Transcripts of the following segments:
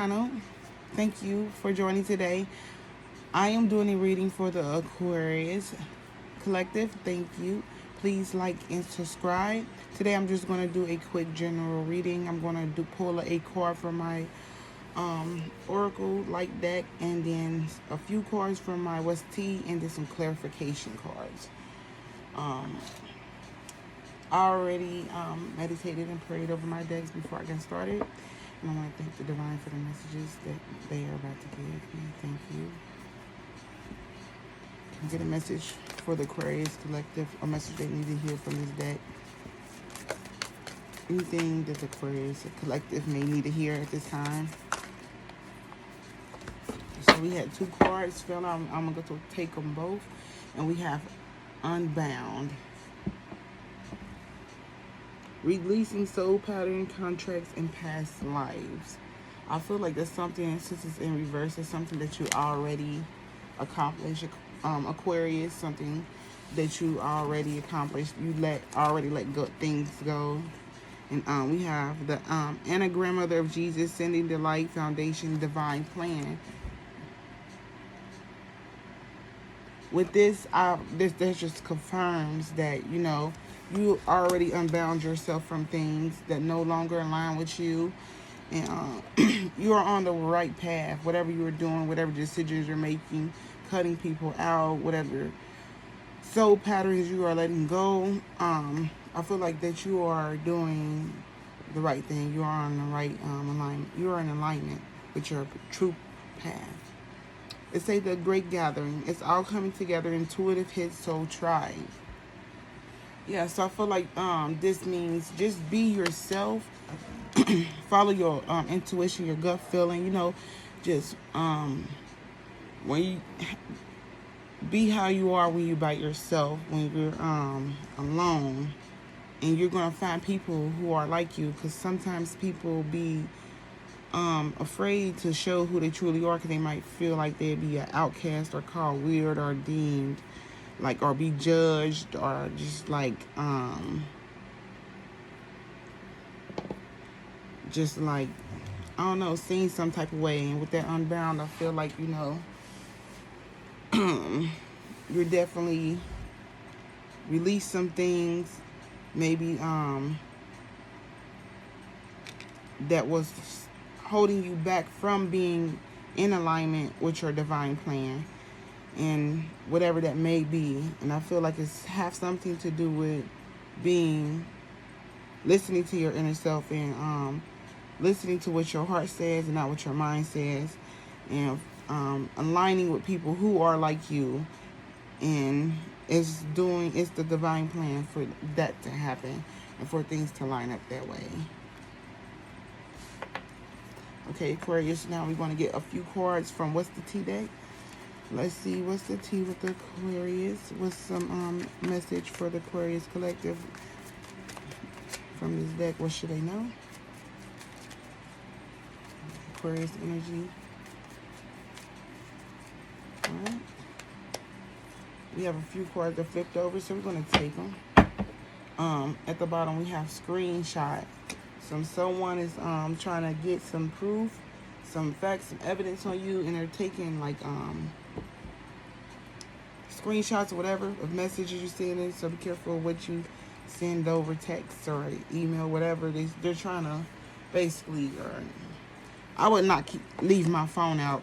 channel. Thank you for joining today. I am doing a reading for the Aquarius collective. Thank you. Please like and subscribe. Today I'm just going to do a quick general reading. I'm going to pull a card from my Oracle light deck, and then a few cards from my West T, and then some clarification cards. Um, I already meditated and prayed over my decks before I got started. And I want to thank the Divine for the messages that they are about to give me. Thank you. Get a message for the Aquarius collective, a message they need to hear from this deck. Anything that the Aquarius collective may need to hear at this time. So we had two cards fell out. I'm going to take them both. And we have Unbound. Releasing soul pattern, contracts, and past lives. I feel like that's something, since it's in reverse, it's something that you already accomplished. Aquarius, something that you already accomplished. You already let go things go. And we have the anagram mother of Jesus, sending the light, foundation, divine plan. With this, this just confirms that, you already unbound yourself from things that no longer align with you. And you are on the right path. Whatever you are doing, whatever decisions you're making, cutting people out, whatever soul patterns you are letting go. I feel like that you are doing the right thing. You are on the right alignment. You are in alignment with your true path. It says the great gathering. It's all coming together. Intuitive hit soul tribe. Yeah, so I feel like this means just be yourself. Follow your intuition, your gut feeling. Just when you be how you are when you're by yourself, when you're alone, and you're gonna find people who are like you. Because sometimes people be afraid to show who they truly are, because they might feel like they'd be an outcast or called weird or deemed like, or be judged, or just like I don't know, seen some type of way. And with that Unbound, I feel like you're definitely release some things, maybe that was holding you back from being in alignment with your divine plan, and whatever that may be. And I feel like it's have something to do with listening to your inner self, and listening to what your heart says and not what your mind says, and aligning with people who are like you. And it's the divine plan for that to happen and for things to line up that way. Okay, Aquarius, now we're going to get a few cards from What's the Tea deck. Let's see, what's the tea with the Aquarius? What's some message for the Aquarius collective from this deck? What should they know? Aquarius energy. Alright. We have a few cards that flipped over, so we're going to take them. At the bottom, we have screenshot. Someone is trying to get some proof, some facts, some evidence on you, and they're taking like screenshots or whatever of messages you send in. So be careful what you send over text or email, whatever. They're trying to basically, I would not leave my phone out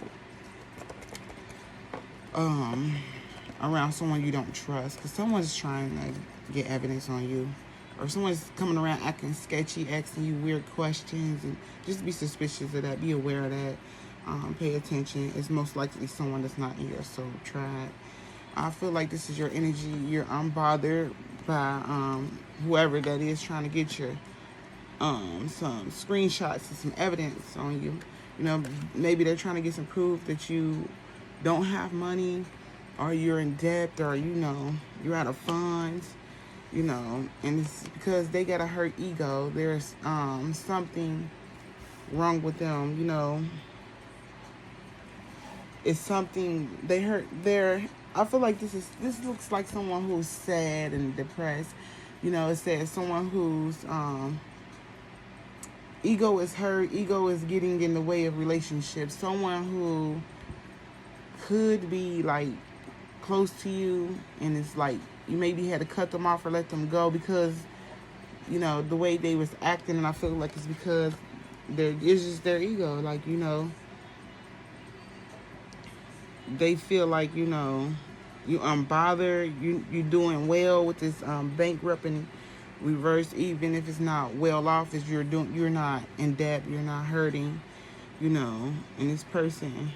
around someone you don't trust, because someone's trying to get evidence on you, or someone's coming around acting sketchy, asking you weird questions, and just be suspicious of that. Be aware of that. Pay attention. It's most likely someone that's not in your soul tribe. I feel like this is your energy. You're unbothered by whoever that is trying to get your some screenshots and some evidence on you. Maybe they're trying to get some proof that you don't have money, or you're in debt, or you're out of funds, and it's because they got a hurt ego. There's something wrong with them. It's something they hurt. I feel like this looks like someone who's sad and depressed. It says someone who's ego is hurt. Ego is getting in the way of relationships. Someone who could be like close to you, and it's like you maybe had to cut them off or let them go because the way they was acting, and I feel like it's because it's just their ego. Like they feel like you unbothered. You doing well with this bankrupt and reverse. Even if it's not well off, is you're not in debt. You're not hurting. And this person,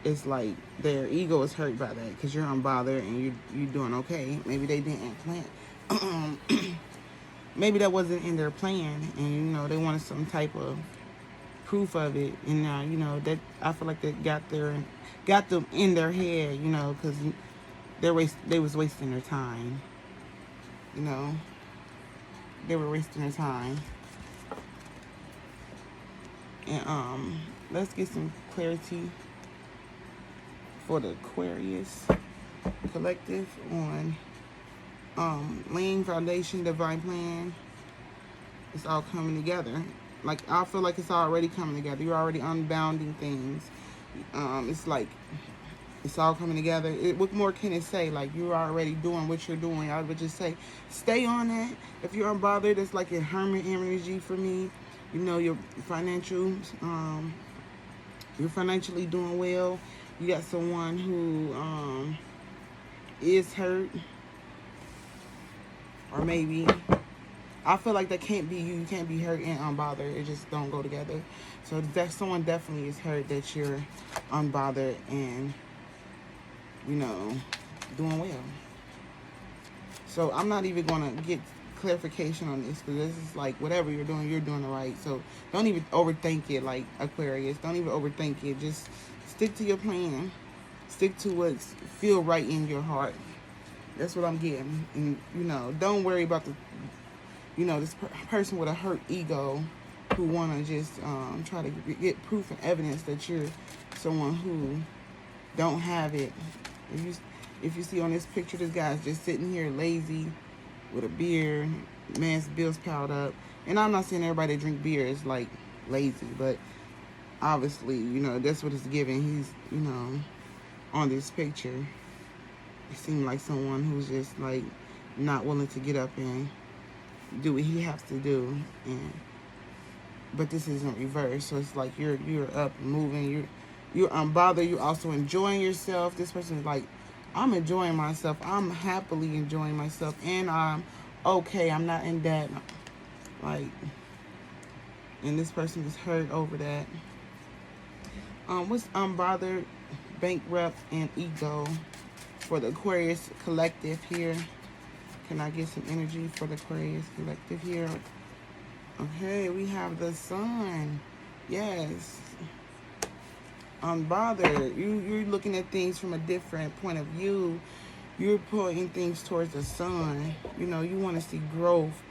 it's like their ego is hurt by that because you're unbothered and you're doing okay. Maybe they didn't plan. Maybe that wasn't in their plan, and they wanted some type of proof of it, and now that I feel like that got them in their head, because they was wasting their time. They were wasting their time. And let's get some clarity for the Aquarius collective on laying foundation, divine plan. It's all coming together. Like, I feel like it's already coming together. You're already unbounding things. It's like it's all coming together. What more can it say? Like, you're already doing what you're doing. I would just say stay on that. If you're unbothered, it's like a hermit energy for me. Your financial you're financially doing well. You got someone who is hurt, or maybe I feel like that can't be you. You can't be hurt and unbothered. It just don't go together. So that someone definitely is hurt that you're unbothered and doing well. So I'm not even gonna get clarification on this because this is like whatever you're doing it right. So don't even overthink it, like Aquarius. Don't even overthink it. Just stick to your plan. Stick to what feel right in your heart. That's what I'm getting. And don't worry about this person with a hurt ego who want to just try to get proof and evidence that you're someone who don't have it. If you see on this picture, this guy's just sitting here lazy with a beer, man's bills piled up. And I'm not saying everybody that drink beer is like lazy, but obviously, that's what it's giving. He's, on this picture, it seemed like someone who's just like not willing to get up and do what he has to do. But this isn't reverse, so it's like you're up and moving, you're unbothered, you're also enjoying yourself. This person is like, I'm enjoying myself, I'm happily enjoying myself, and I'm okay, I'm not in debt. Like, and this person is hurt over that. What's unbothered, bankrupt, and ego for the Aquarius collective here? Can I get some energy for the Aquarius collective here? Okay, we have the sun. Yes. Unbothered. You're looking at things from a different point of view. You're putting things towards the sun. You want to see growth.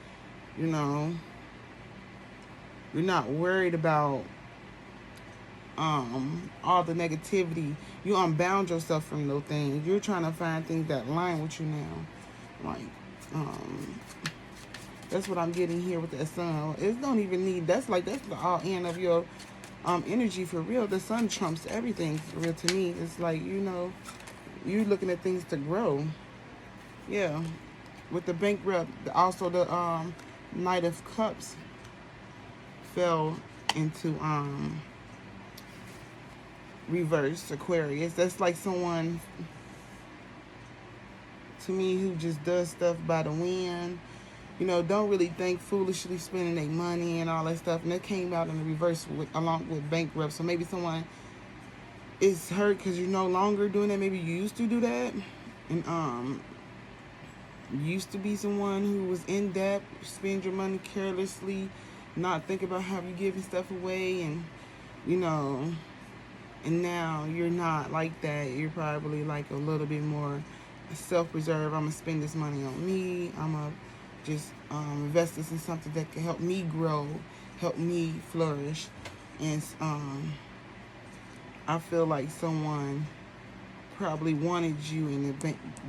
You're not worried about all the negativity. You unbound yourself from those things. You're trying to find things that align with you now. Like, that's what I'm getting here with the sun. It don't even need, that's the all end of your energy for real. The sun trumps everything for real to me. It's like, you're looking at things to grow. Yeah. With the bankrupt, also the Knight of Cups fell into reverse Aquarius. That's like someone to me who just does stuff by the wind. Don't really think, foolishly spending their money and all that stuff. And that came out in the reverse along with bankrupt. So maybe someone is hurt because you're no longer doing that. Maybe you used to do that. And you used to be someone who was in debt, spend your money carelessly, not think about how you're giving stuff away, and and now you're not like that. You're probably like a little bit more self-preserve. I'm gonna spend this money on me. I'm gonna just invest this in something that can help me grow, help me flourish. And I feel like someone probably wanted you in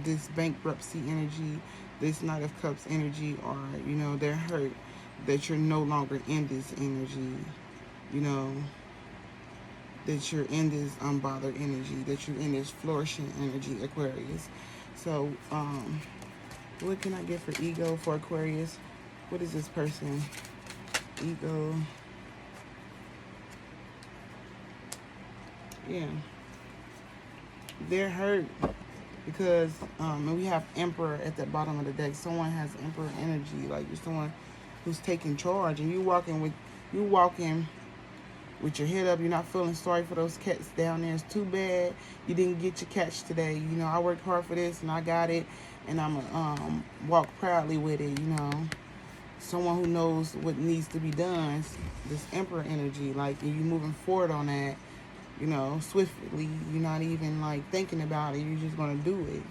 this bankruptcy energy, this Knight of Cups energy, or they're hurt that you're no longer in this energy, you know, that you're in this unbothered energy, that you're in this flourishing energy, Aquarius. So, what can I get for ego for Aquarius? What is this person? Ego. Yeah. They're hurt because and we have Emperor at the bottom of the deck. Someone has Emperor energy, like you're someone who's taking charge, and you walking with your head up. You're not feeling sorry for those cats down there. It's too bad you didn't get your catch today. You know, I worked hard for this and I got it, and I'm gonna walk proudly with it. You know, someone who knows what needs to be done. This Emperor energy, like, and you moving forward on that. You know, swiftly. You're not even like thinking about it. You're just gonna do it.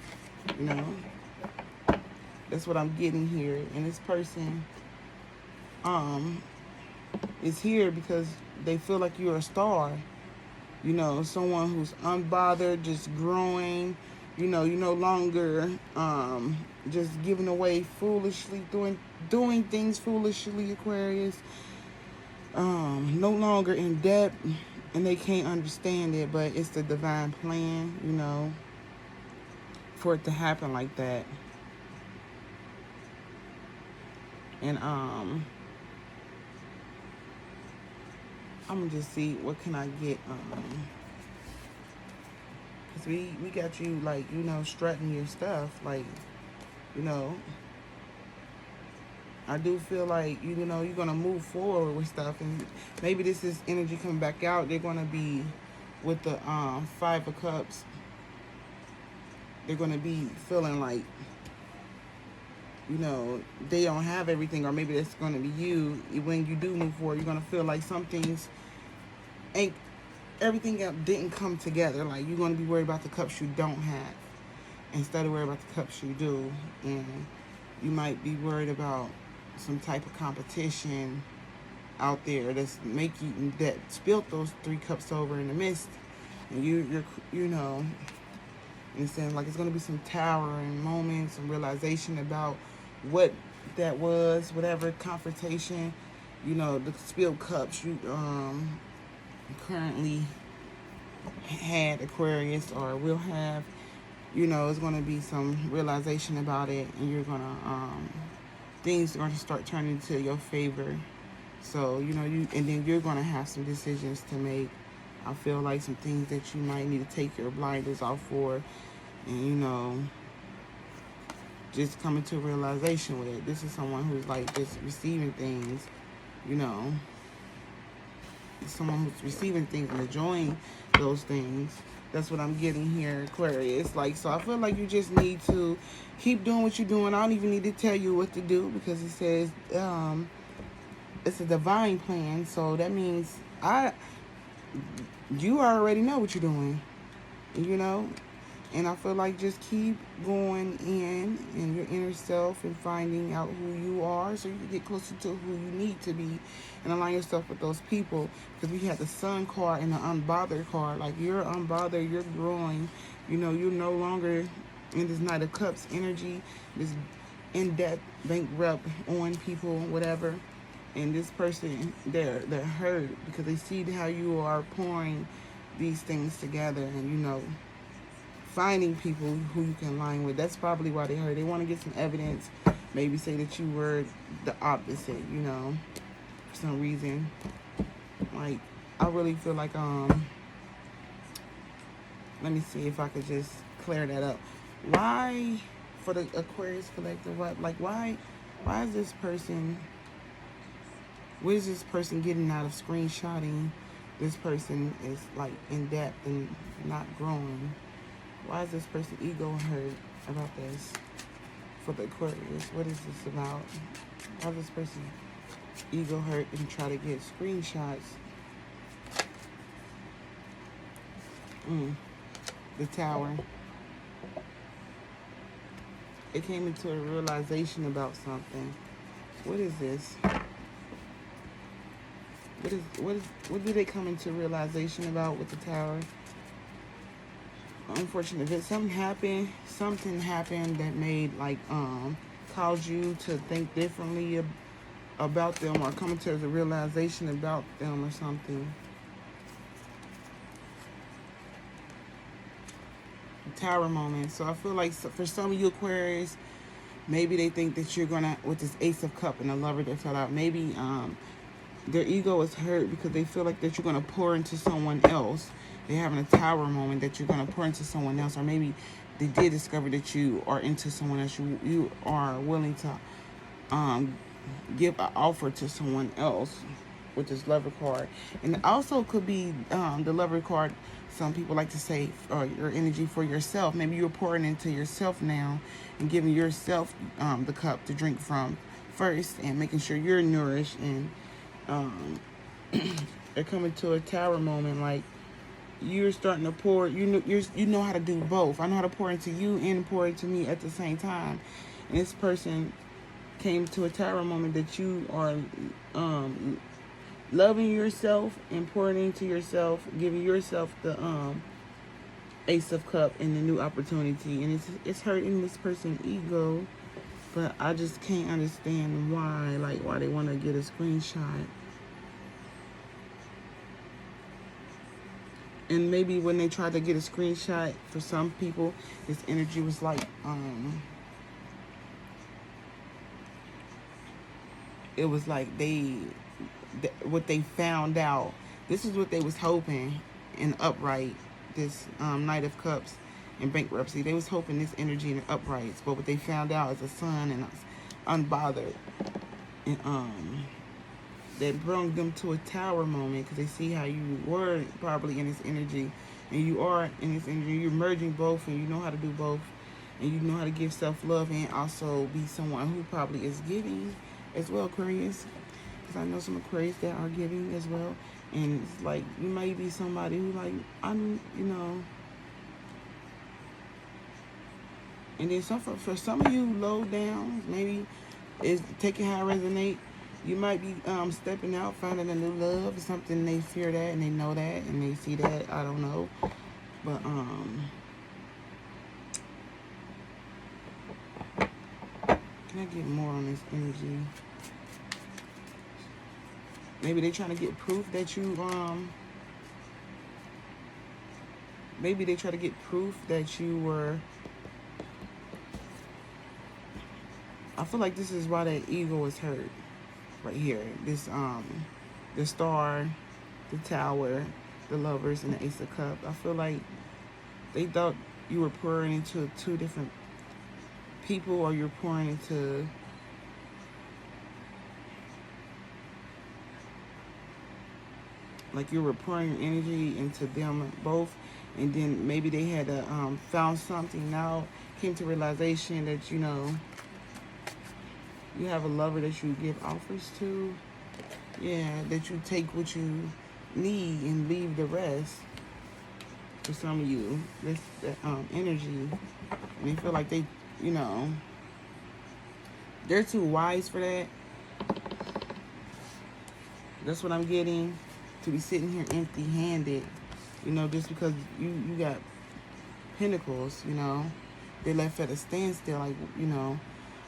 You know, that's what I'm getting here. And this person, is here because they feel like you're a star. You know, someone who's unbothered, just growing. You know, you're no longer just giving away foolishly, doing things foolishly, Aquarius. No longer in debt, and they can't understand it, but it's the divine plan, you know, for it to happen like that. And I'm gonna just see what can I get, because we got you, like, you know, strutting your stuff, like, you know, I do feel like, you know, you're going to move forward with stuff, and maybe this is energy coming back out. They're going to be with the 5 of Cups. They're going to be feeling like, you know, they don't have everything, or maybe that's going to be you. When you do move forward, you're going to feel like some things ain't, everything else didn't come together. Like, you're going to be worried about the cups you don't have instead of worried about the cups you do. And you might be worried about some type of competition out there that's that spilled those 3 cups over in the mist, and you're you know, in a sense, like, it's going to be some towering moments, some realization about what that was, whatever confrontation, you know, the spilled cups you currently had, Aquarius, or will have. You know, it's going to be some realization about it, and you're going to things are going to start turning to your favor. So, you know, and then you're going to have some decisions to make. I feel like some things that you might need to take your blinders off for, and, you know, just coming to a realization with it. This is someone who's like just receiving things, you know, someone who's receiving things and enjoying those things. That's what I'm getting here, Aquarius. Like, so I feel like you just need to keep doing what you're doing. I don't even need to tell you what to do, because it says it's a divine plan. So that means you already know what you're doing, you know? And I feel like just keep going in your inner self and finding out who you are, so you can get closer to who you need to be and align yourself with those people. Because we have the Sun card and the Unbothered card. Like, you're unbothered, you're growing. You know, you're no longer in this Knight of Cups energy, this in-depth, bankrupt on people, whatever. And this person, they're hurt because they see how you are pouring these things together, and, you know, finding people who you can align with. That's probably why they hurt. They want to get some evidence, maybe say that you were the opposite, you know, for some reason. Like, I really feel like, let me see if I could just clear that up. Why, for the Aquarius collective, why is this person, what is this person getting out of screenshotting? This person is, like, in depth and not growing. Why is this person ego hurt about this? For the Aquarius, what is this about? Why is this person ego hurt and try to get screenshots? The Tower. It came into a realization about something. What is this? What did they come into realization about with the Tower? Unfortunate event. Something happened that made, like, caused you to think differently about them, or coming to the realization about them or something. Tower moment. So I feel like for some of you Aquarius, maybe they think that you're gonna, with this Ace of Cup and the Lover that fell out, maybe their ego is hurt because they feel like that you're gonna pour into someone else. They're having a tower moment that you're gonna pour into someone else, or maybe they did discover that you are into someone else. You are willing to give an offer to someone else with this Lover card. And it also could be the Lover card. Some people like to say your energy for yourself. Maybe you're pouring into yourself now and giving yourself the cup to drink from first, and making sure you're nourished. And they're coming to a tower moment, like you're starting to pour. You know how to do both. I know how to pour into you and pour into me at the same time. And this person came to a tower moment that you are loving yourself and pouring into yourself, giving yourself the Ace of Cup and the new opportunity. And it's hurting this person's ego, but I just can't understand why, like why they want to get a screenshot. And maybe when they tried to get a screenshot, for some people, this energy was like it was like what they found out. This is what they was hoping in upright. This Knight of Cups in bankruptcy. They was hoping this energy in uprights, but what they found out is a sun and unbothered. And that brought them to a tower moment, because they see how you were probably in this energy, and you are in this energy. You're merging both, and you know how to do both, and you know how to give self-love and also be someone who probably is giving as well, Aquarius. Because I know some Aquarius that are giving as well. And it's like, you might be somebody who like, and then for some of you low down, maybe it's taking how it resonate. You might be stepping out, finding a new love or something. They fear that and they know that and they see that. I don't know. But can I get more on this energy? Maybe they're trying to get proof that you maybe they try to get proof that you were. I feel like this is why that ego is hurt right here. This the Star, the Tower, the Lovers, and the Ace of Cups. I feel like they thought you were pouring into two different people, or you're pouring into like you were pouring your energy into them both, and then maybe they had found something now, came to realization that you have a lover that you give offers to, that you take what you need and leave the rest. For some of you, this energy, and they feel like they're too wise for that. That's what I'm getting. To be sitting here empty-handed, just because you got pentacles, they left at a standstill. Like,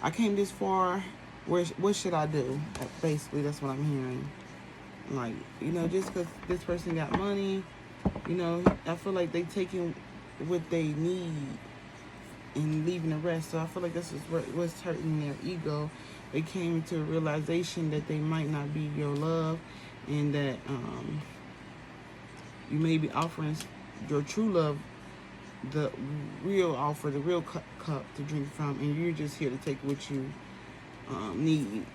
I came this far. What should I do? Basically, that's what I'm hearing. Like, just because this person got money, I feel like they taking what they need and leaving the rest. So I feel like this is what's hurting their ego. They came to a realization that they might not be your love, and that you may be offering your true love the real offer, the real cup to drink from, and you're just here to take what you need,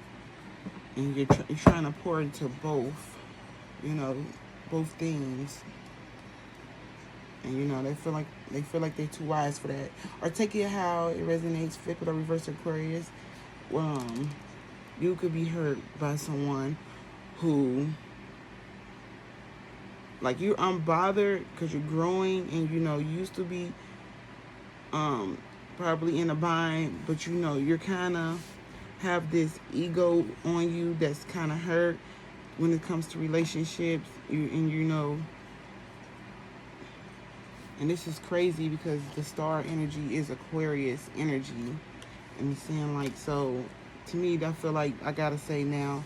and you're trying to pour into both, both things, and they feel like they're too wise for that. Or take it how it resonates, flip it or reverse Aquarius. You could be hurt by someone who, like, you're unbothered because you're growing, and you used to be probably in a bind, but you're kind of have this ego on you that's kind of hurt when it comes to relationships. And this is crazy because the Star energy is Aquarius energy, and it's saying, like, so to me, I feel like I gotta say now,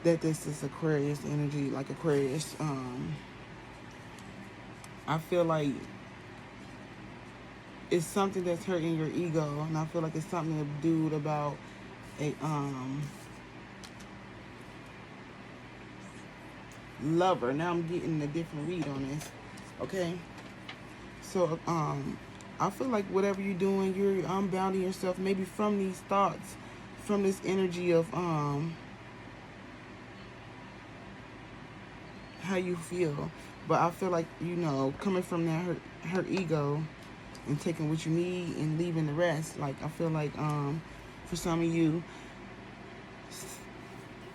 that this is Aquarius energy, like Aquarius. I feel like it's something that's hurting your ego, and I feel like it's something to do about a lover. Now I'm getting a different read on this. Okay, so I feel like whatever you're doing, you're unbounding yourself maybe from these thoughts, from this energy of how you feel. But I feel like, you know, coming from that her ego and taking what you need and leaving the rest. Like I feel like for some of you,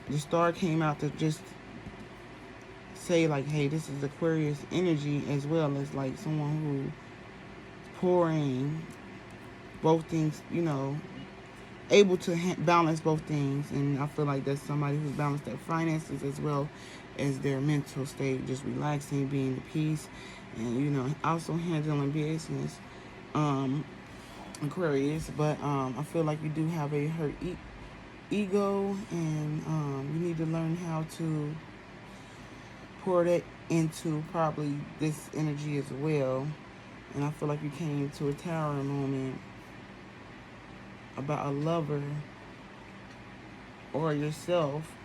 the star came out to just say like, hey, this is Aquarius energy, as well as like someone who pouring both things, you know, able to balance both things. And I feel like that's somebody who's balanced their finances as well as their mental state, just relaxing, being at peace, and, you know, also handling business, Aquarius. But I feel like you do have a hurt ego, and you need to learn how to pour that into probably this energy as well. And I feel like you came to a tower moment about a lover or yourself,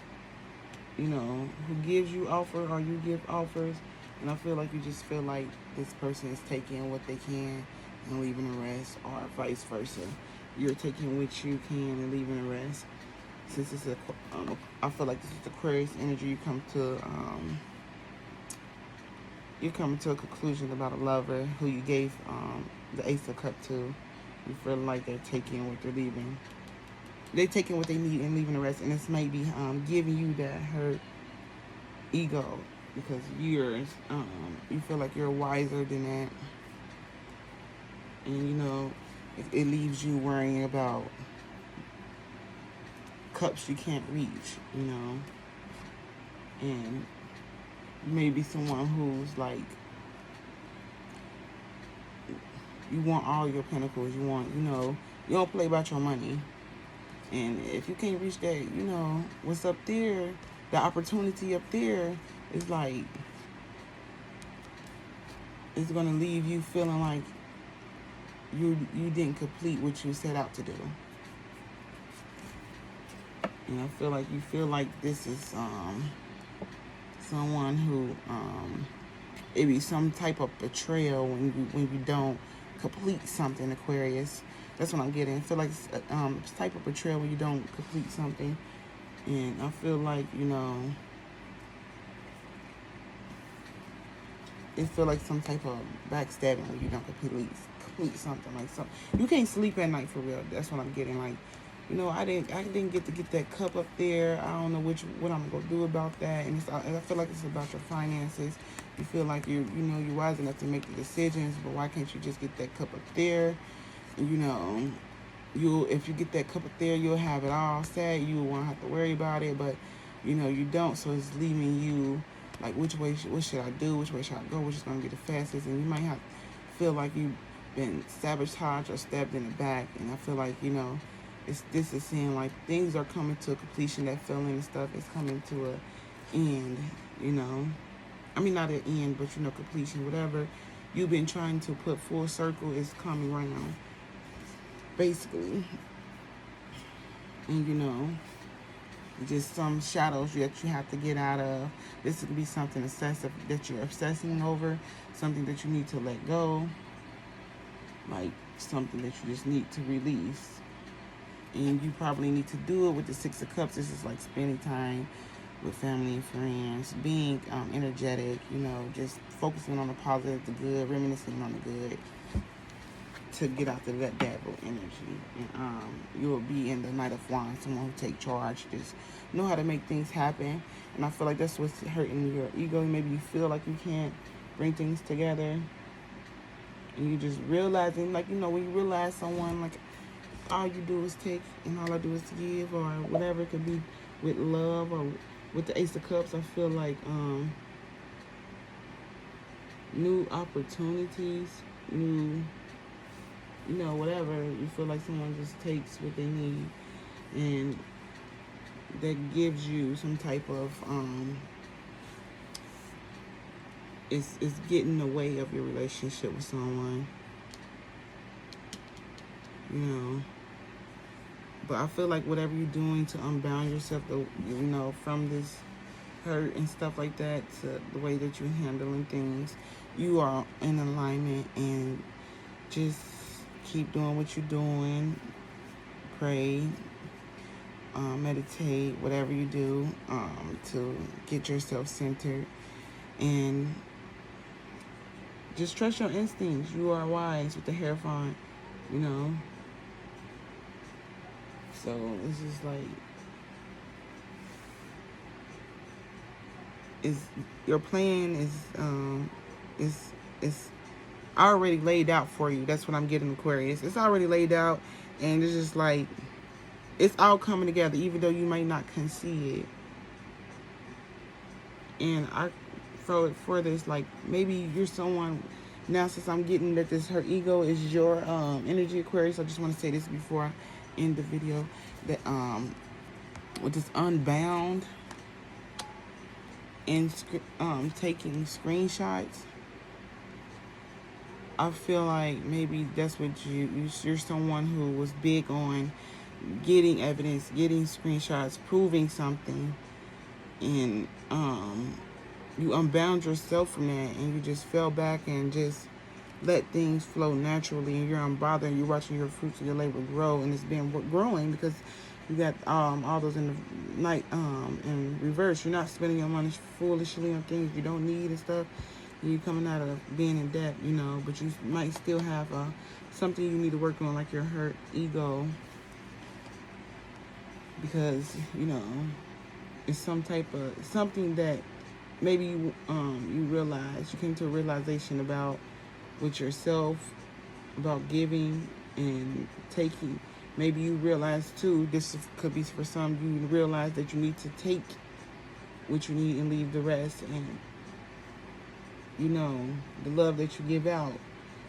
you know, who gives you offer or you give offers. And I feel like you just feel like this person is taking what they can and leaving the rest, or vice versa. You're taking what you can and leaving the rest. Since it's I feel like this is Aquarius energy, you're coming to a conclusion about a lover who you gave the Ace of Cups to. You feel like they're taking what they're leaving. They're taking what they need and leaving the rest. And this may be giving you that hurt ego, because you feel like you're wiser than that. And, you know, it leaves you worrying about cups you can't reach, you know. And maybe someone who's like, you want all your pinnacles. You want, you know, you don't play about your money. And if you can't reach that, you know, what's up there, the opportunity up there is like, it's going to leave you feeling like you didn't complete what you set out to do. And I feel like you feel like this is someone who it be some type of betrayal when you don't complete something, Aquarius. That's what I'm getting. I feel like it's type of betrayal when you don't complete something. And I feel like, you know, it feel like some type of backstabbing when you don't complete something. Like something you can't sleep at night for real. That's what I'm getting. Like, you know, I didn't get to get that cup up there. I don't know what I'm gonna do about that. And I feel like it's about your finances. You feel like you're wise enough to make the decisions, but why can't you just get that cup up there? You know, if you get that cup up there, you'll have it all set. You won't have to worry about it. But, you know, you don't. So it's leaving you like, what should I do? Which way should I go? Which is gonna be the fastest? And you might have feel like you've been sabotaged or stabbed in the back. And I feel like, you know, this is saying like things are coming to a completion. That feeling and stuff is coming to an end, you know. I mean, not an end, but, you know, completion. Whatever you've been trying to put full circle is coming around, basically. And, you know, just some shadows that you have to get out of. This could be something obsessive that you're obsessing over, something that you need to let go, like something that you just need to release. And you probably need to do it with the Six of Cups. This is like spending time with family and friends, being energetic, you know, just focusing on the positive, the good, reminiscing on the good, to get out of that devil energy. And you will be in the Knight of Wands, someone who take charge, just know how to make things happen. And I feel like that's what's hurting your ego. Maybe you feel like you can't bring things together, and you just realizing, like, you know, when you realize someone, like, all you do is take and all I do is give, or whatever. It could be with love or with the Ace of Cups. I feel like new opportunities, new, you know, whatever. You feel like someone just takes what they need, and that gives you some type of it's getting in the way of your relationship with someone, you know. But I feel like whatever you're doing to unbound yourself, you know, from this hurt and stuff like that, to the way that you're handling things, you are in alignment. And just keep doing what you're doing. Pray, meditate, whatever you do, to get yourself centered, and just trust your instincts. You are wise with the Hierophant, you know. So it's just like, your plan is already laid out for you. That's what I'm getting, Aquarius. It's already laid out, and it's just like, it's all coming together, even though you might not can see it. And for this, like, maybe you're someone now, since I'm getting that her ego is your energy, Aquarius. I just want to say this before I end the video, that with this unbound and taking screenshots, I feel like maybe that's what you're someone who was big on getting evidence, getting screenshots, proving something, and you unbound yourself from that, and you just fell back and just let things flow naturally, and you're unbothered, and you're watching your fruits of your labor grow, and it's been growing because you got all those in the night in reverse. You're not spending your money foolishly on things you don't need and stuff. You're coming out of being in debt, you know, but you might still have something you need to work on, like your hurt ego, because, you know, it's some type of something that maybe you realize, you came to a realization about with yourself, about giving and taking. Maybe you realize too, this could be for some, you realize that you need to take what you need and leave the rest. And, you know, the love that you give out,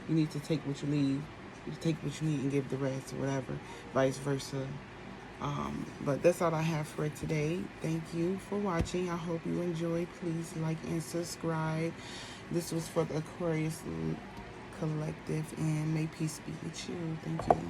you need to take what you leave. You take what you need and give the rest, or whatever, vice versa. But that's all I have for today. Thank you for watching. I hope you enjoyed. Please like and subscribe. This was for the Aquarius Collective, and may peace be with you. Thank you.